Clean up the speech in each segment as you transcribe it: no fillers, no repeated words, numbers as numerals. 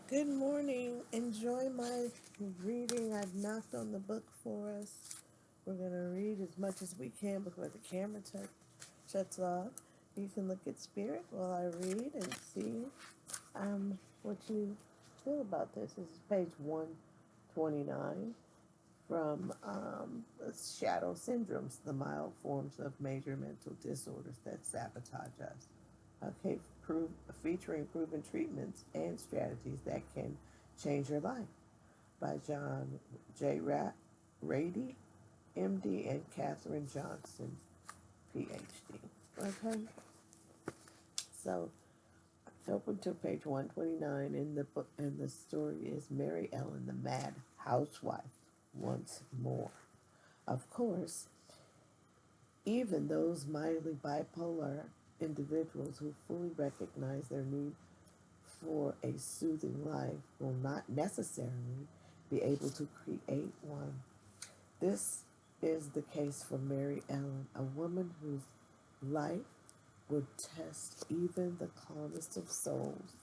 Good morning. Enjoy my reading. I've knocked on the book for us. We're going to read as much as we can before the camera shuts off. You can look at spirit while I read and see what you feel about this. This is page 129 from Shadow Syndromes, the mild forms of major mental disorders that sabotage us. Okay, featuring proven treatments and strategies that can change your life by John J. Rady, MD, and Catherine Johnson, PhD. Okay, so open to page 129 in the book, and the story is Mary Ellen, the Mad Housewife, once more. Of course, even those mildly bipolar individuals who fully recognize their need for a soothing life will not necessarily be able to create one. This is the case for Mary Ellen, a woman whose life would test even the calmest of souls.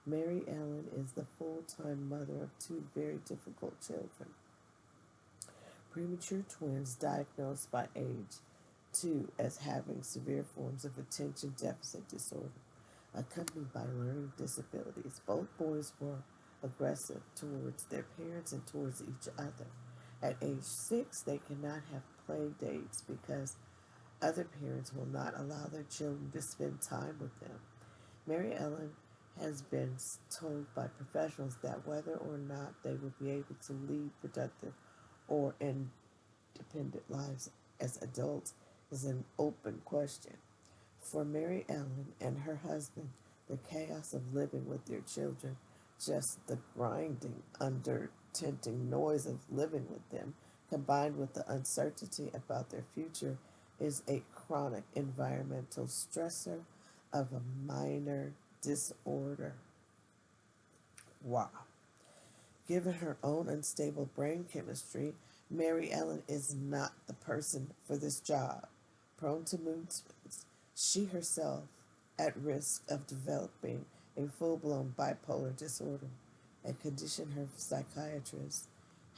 Mary Ellen is the full-time mother of two very difficult children, premature twins diagnosed by age 2 as having severe forms of attention deficit disorder, accompanied by learning disabilities. Both boys were aggressive towards their parents and towards each other. At age 6, they cannot have play dates because other parents will not allow their children to spend time with them. Mary Ellen has been told by professionals that whether or not they will be able to lead productive or independent lives as adults is an open question. For Mary Ellen and her husband, the chaos of living with their children, just the grinding, under tenting noise of living with them, combined with the uncertainty about their future, is a chronic environmental stressor of a minor disorder. Wow. Given her own unstable brain chemistry, Mary Ellen is not the person for this job. Prone to mood swings, she herself at risk of developing a full-blown bipolar disorder, a condition her psychiatrist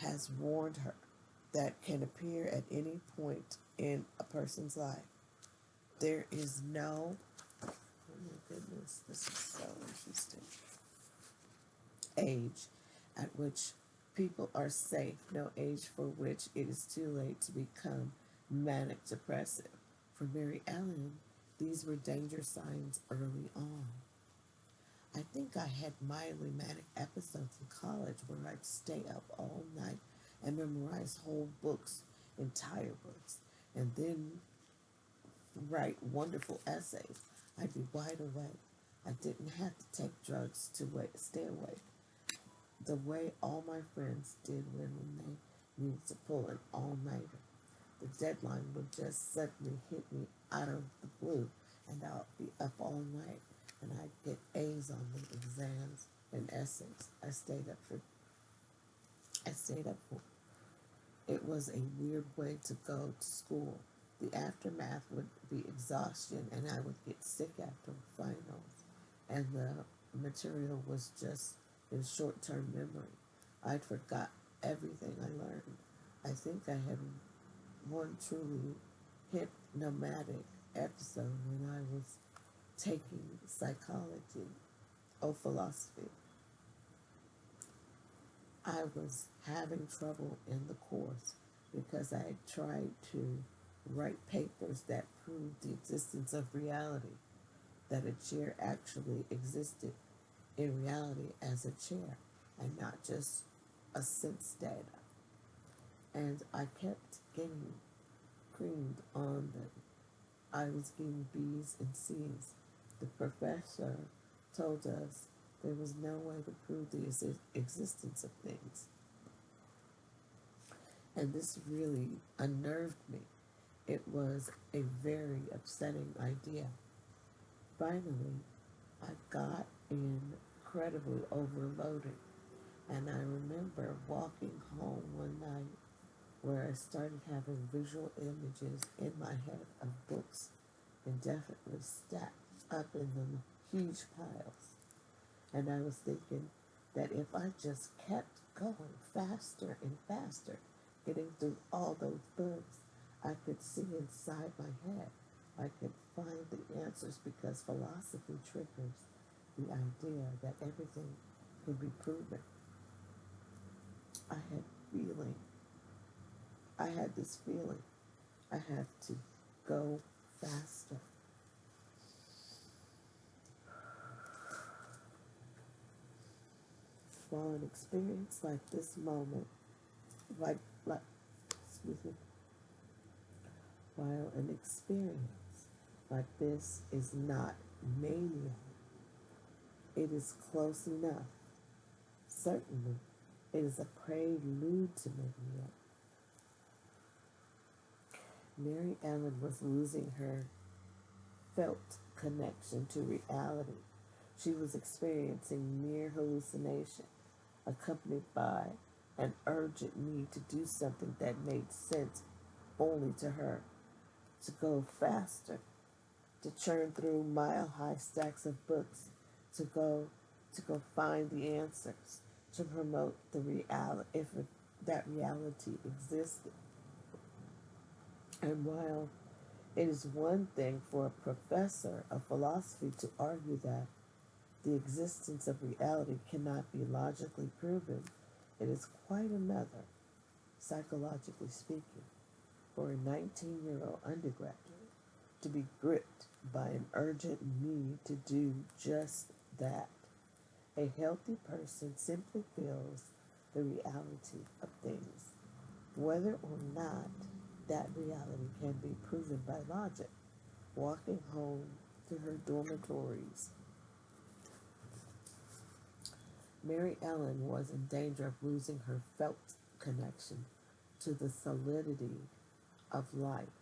has warned her that can appear at any point in a person's life. There is no, oh my goodness, this is so interesting, age at which people are safe, no age for which it is too late to become manic depressive. For Mary Ellen, these were danger signs early on. I think I had mildly manic episodes in college where I'd stay up all night and memorize whole books, entire books, and then write wonderful essays. I'd be wide awake. I didn't have to take drugs to stay awake the way all my friends did when they needed to pull an all-nighter. The deadline would just suddenly hit me out of the blue, and I'll be up all night, and I'd get A's on the exams and essays. I stayed up for. It was a weird way to go to school. The aftermath would be exhaustion, and I would get sick after finals, and the material was just in short-term memory. I'd forgot everything I learned. I think I had one truly hypnomatic episode when I was taking psychology or philosophy. I was having trouble in the course because I had tried to write papers that proved the existence of reality, that a chair actually existed in reality as a chair and not just a sense data. And I kept getting creamed on them. I was getting B's and C's. The professor told us there was no way to prove the existence of things. And this really unnerved me. It was a very upsetting idea. Finally, I got incredibly overloaded, and I remember walking home one night where I started having visual images in my head of books indefinitely stacked up in them huge piles. And I was thinking, that if I just kept going faster and faster, getting through all those books, I could see inside my head. I could find the answers because philosophy triggers the idea that everything can be proven. I had feeling. I had this feeling. I had to go faster. While an experience like this moment, like excuse me, while an experience like this is not mania, it is close enough. Certainly, it is a prelude to mania. Mary Ellen was losing her felt connection to reality. She was experiencing mere hallucination, accompanied by an urgent need to do something that made sense only to her, to go faster, to churn through mile-high stacks of books, to go find the answers, to promote the reality, if that reality existed. And while it is one thing for a professor of philosophy to argue that the existence of reality cannot be logically proven, it is quite another, psychologically speaking, for a 19-year-old undergraduate to be gripped by an urgent need to do just that. A healthy person simply feels the reality of things, whether or not that reality can be proven by logic. Walking home to her dormitories, Mary Ellen was in danger of losing her felt connection to the solidity of life,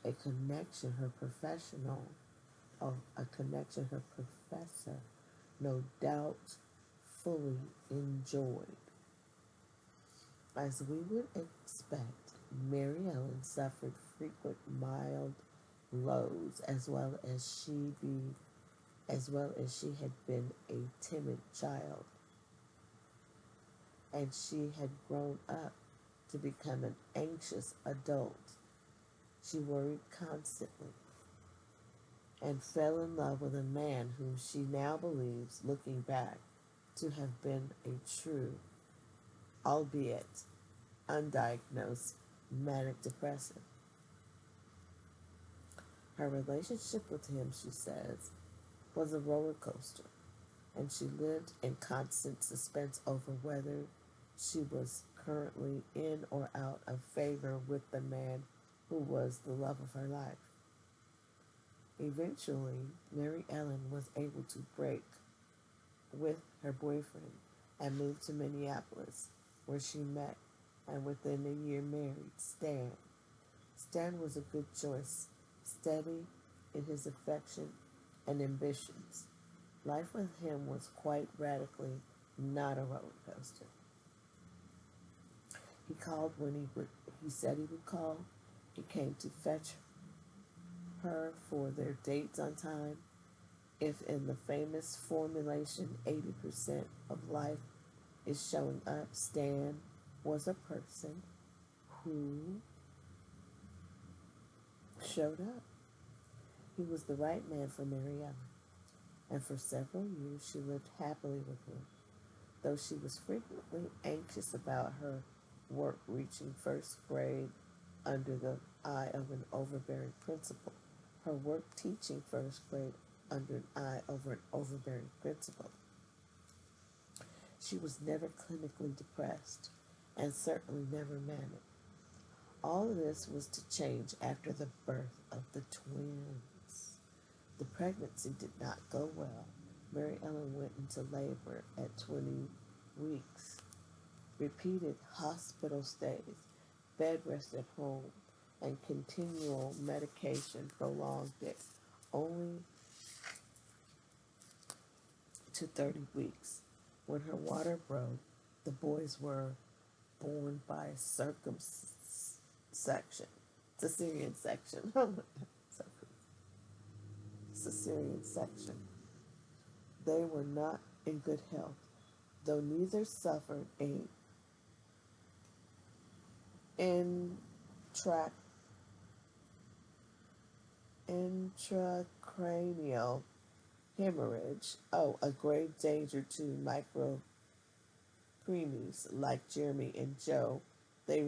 a connection her professor no doubt fully enjoyed. As we would expect, Mary Ellen suffered frequent mild lows as well as she had been a timid child, and she had grown up to become an anxious adult. She worried constantly and fell in love with a man whom she now believes, looking back, to have been a true, albeit undiagnosed, manic depressive. Her relationship with him, she says, was a roller coaster, and she lived in constant suspense over whether she was currently in or out of favor with the man who was the love of her life. Eventually, Mary Ellen was able to break with her boyfriend and moved to Minneapolis, where she met and within a year married Stan. Stan was a good choice, steady in his affection and ambitions. Life with him was quite radically not a roller coaster. He called when he said he would call. He came to fetch her for their dates on time. If in the famous formulation 80% of life is showing up, Stan was a person who showed up. He was the right man for Mary Ellen, and for several years she lived happily with him, though she was frequently anxious about her work reaching first grade under the eye of an overbearing principal. Her work teaching first grade under an eye over an overbearing principal. She was never clinically depressed, and certainly never manic. All of this was to change after the birth of the twins. The pregnancy did not go well. Mary Ellen went into labor at 20 weeks. Repeated hospital stays, bed rest at home, and continual medication prolonged it only to 30 weeks. When her water broke, the boys were born by cesarean section. Cesarean section. They were not in good health. Though neither suffered a intra- intracranial hemorrhage, a grave danger to micropremies like Jeremy and Joe, they